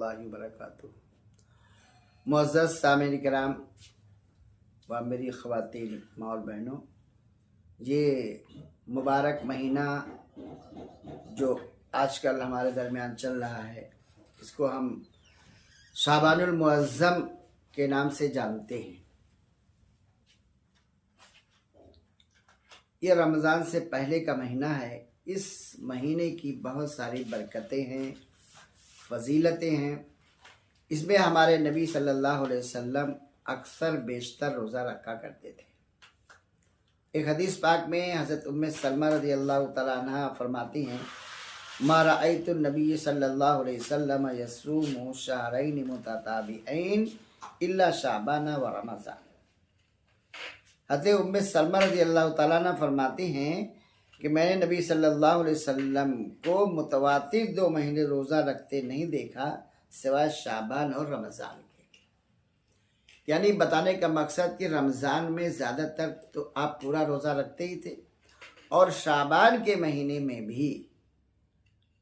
रहमतुल्लाहि व बरकातुहू। मुअज़्ज़ज़ सामिईन किराम व मेरी ख़वातीन माँ और बहनों, ये मुबारक महीना जो आजकल हमारे दरमियान चल रहा है, इसको हम शाबानुल मुअज़्ज़म के नाम से जानते हैं। ये रमज़ान से पहले का महीना है। इस महीने की बहुत सारी बरकतें हैं, फजीलतें हैं। इसमें हमारे नबी सल्लल्लाहु अलैहि वसल्लम अक्सर बेशतर रोज़ा रखा करते थे। एक हदीस पाक में हज़रत उम्मे सलमा रज़ी अल्लाह तआला अन्हा फरमाती हैं, मा रअयतु नबी सल्लल्लाहु अलैहि वसल्लम यसूमु शहरैन मुतताबिऐन इल्ला शाबान व रमज़ान। हज़रत उम्मे सलमा रज़ी अल्लाह तआला अन्हा फरमाती हैं कि मैंने नबी सल्लल्लाहु अलैहि वसल्लम को मुतवातिर 2 महीने रोज़ा रखते नहीं देखा सिवाय शाबान और रमज़ान के। यानी बताने का मकसद कि रमज़ान में ज़्यादातर तो आप पूरा रोज़ा रखते ही थे और शाबान के महीने में भी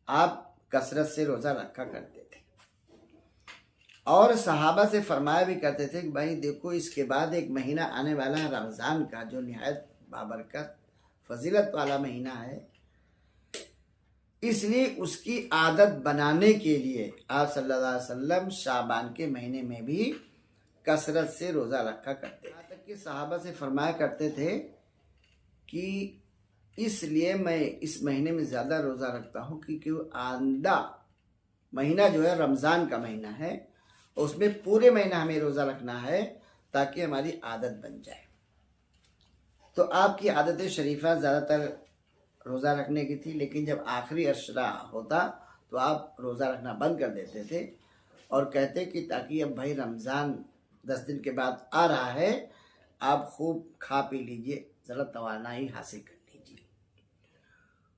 आप कसरत से रोज़ा रखा करते थे। और सहाबा से फरमाया भी करते थे कि भाई देखो, इसके बाद एक महीना आने वाला है रमज़ान का, जो निहायत बाबरकत फजीलत वाला महीना है, इसलिए उसकी आदत बनाने के लिए आप सल्लल्लाहु अलैहि वसल्लम शाबान के महीने में भी कसरत से रोज़ा रखा करते थे। यहाँ तक कि सहाबा से फरमाया करते थे कि इसलिए मैं इस महीने में ज़्यादा रोज़ा रखता हूँ क्योंकि आंदा महीना जो है रमज़ान का महीना है, उसमें पूरे महीना हमें रोज़ा रखना है ताकि हमारी आदत बन जाए। तो आपकी आदत शरीफा ज़्यादातर रोज़ा रखने की थी, लेकिन जब आखिरी अशरा होता तो आप रोज़ा रखना बंद कर देते थे और कहते कि ताकि अब भाई रमज़ान 10 दिन के बाद आ रहा है, आप खूब खा पी लीजिए, ज़रा तवानाई हासिल कर लीजिए।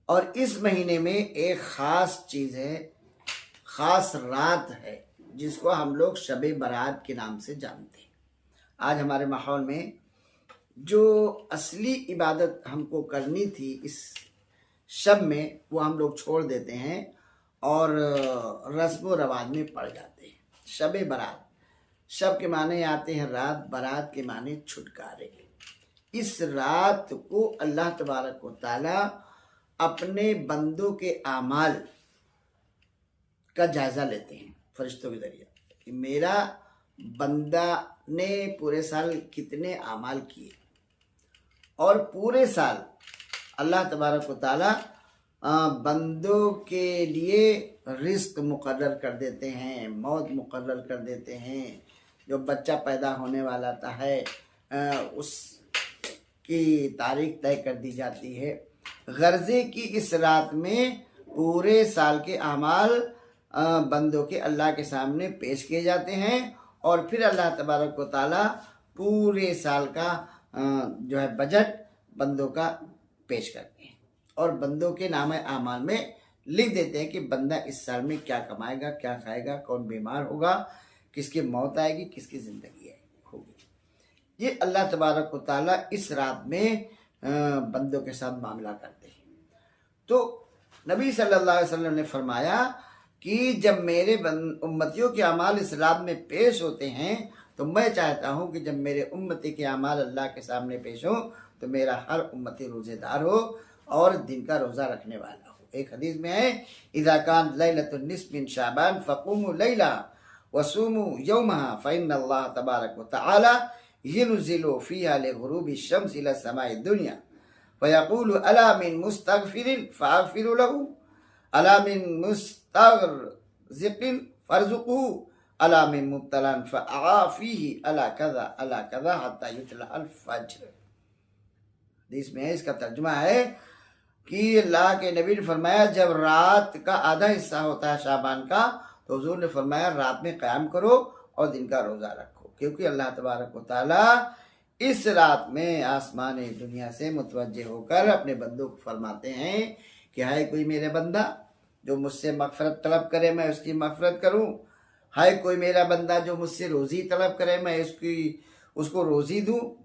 और इस महीने में एक ख़ास चीज़ है, ख़ास रात है, जिसको हम लोग शब बारात के नाम से जानते हैं। आज हमारे माहौल में जो असली इबादत हमको करनी थी इस शब में, वो हम लोग छोड़ देते हैं और रस्म व रवाज में पड़ जाते हैं। शब बारात, शब के माने आते हैं रात, बारात के माने छुटकारे। इस रात को अल्लाह तबारक व तआला अपने बंदों के आमाल का जायज़ा लेते हैं फरिश्तों के ज़रिए कि मेरा बंदा ने पूरे साल कितने आमाल किए। और पूरे साल अल्लाह तबारक व तआला बंदों के लिए रिस्क मुकर्रर कर देते हैं, मौत मुकर्रर कर देते हैं। जो बच्चा पैदा होने वाला है उसकी तारीख तय कर दी जाती है। गर्ज़े की इस रात में पूरे साल के आमाल बंदों के अल्लाह के सामने पेश किए जाते हैं और फिर अल्लाह तबारक व तआला पूरे साल का जो है बजट बंदों का पेश करते हैं और बंदों के नाम आमाल में लिख देते हैं कि बंदा इस साल में क्या कमाएगा, क्या खाएगा, कौन बीमार होगा, किसकी मौत आएगी, किसकी ज़िंदगी होगी। ये अल्लाह तबारक व तआला इस रात में बंदों के साथ मामला करते हैं। तो नबी सल्लल्लाहु अलैहि वसल्लम ने फरमाया कि जब मेरे उम्मतियों के अमाल इस रात में पेश होते हैं तो मैं चाहता हूँ कि जब मेरे उम्मती के अमाल अल्लाह के सामने पेश हो तो मेरा हर उम्मती रोज़ेदार हो और दिन का रोज़ा रखने वाला हो। एक हदीस में है, इज़ा कान लैलतुन निस्फ़ मिन शाबान फ़क़ूमू लैला वसूमू यौमहा फ़इन्नल्लाह तबारक व तआला युनज़िलु फ़ीहा लिग़ुरूबि शम्स इला समाई दुनिया फ़यक़ूलु अला मिन मुस्तग़फ़िरिन फ़अग़फ़िरु लहू अला मिन मुस्तग़ज़िक़िन फ़अरज़ुक़हू अला मिन मुब्तलान फ़अआफ़ीही अला कज़ा हत्ता युतला अल फ़ज्र। हदीस में है, इसका तर्जुमा है कि अल्लाह के नबी ने फरमाया जब रात का आधा हिस्सा होता है शाबान का तो हुजूर ने फरमाया रात में क़याम करो और दिन का रोज़ा रखो, क्योंकि अल्लाह तबारक व तआला इस रात में आसमान दुनिया से मुतवज्जे होकर अपने बंदों को फरमाते हैं कि हाय कोई मेरे बंदा जो मुझसे मग़फ़िरत तलब करे मैं उसकी मग़फ़िरत करूँ, हाय कोई मेरा बंदा जो मुझसे रोज़ी तलब करे मैं उसको रोज़ी दूँ,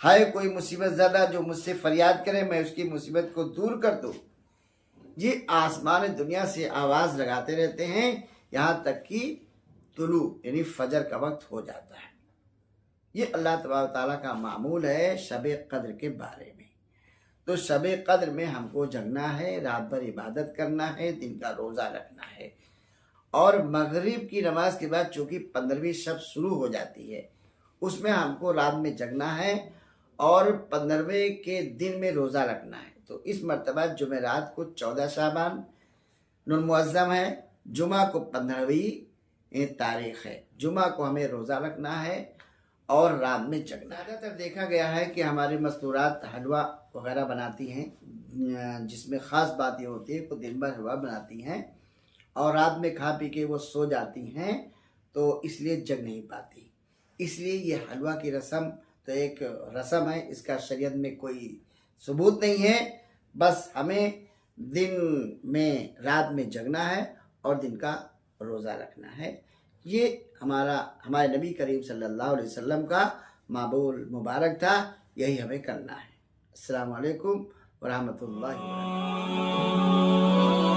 हाय कोई मुसीबत ज़्यादा जो मुझसे फरियाद करे मैं उसकी मुसीबत को दूर कर दूँ। ये आसमान दुनिया से आवाज़ लगाते रहते हैं, यहाँ तक कि तुलू यानी फजर का वक्त हो जाता है। ये अल्लाह तबारक ताला का मामूल है शब कद्र के बारे में। तो शब कद्र में हमको जगना है, रात भर इबादत करना है, दिन का रोज़ा रखना है। और मगरिब की नमाज के बाद चूँकि 15वीं शब शुरू हो जाती है, उसमें हमको रात में जगना है और 15वें के दिन में रोज़ा रखना है। तो इस मरतबा जुमेरात को 14 शाबान मुअज़्ज़म है, जुमा को 15वीं तारीख़ है। जुमा को हमें रोज़ा रखना है और रात में जगना है। ज़्यादातर देखा गया है कि हमारी मस्तूरात हलवा वगैरह बनाती हैं, जिसमें ख़ास बात ये होती है कि दिन भर हलवा बनाती हैं और रात में खा पी के वो सो जाती हैं, तो इसलिए जग नहीं पाती। इसलिए ये हलवा की रस्म तो एक रस्म है, इसका शरीयत में कोई सबूत नहीं है। बस हमें दिन में रात में जगना है और दिन का रोज़ा रखना है। ये हमारे नबी करीम सल्लल्लाहु अलैहि वसल्लम का मामूल मुबारक था, यही हमें करना है। अस्सलामु अलैकुम व रहमतुल्लाहि व बरकातुहू।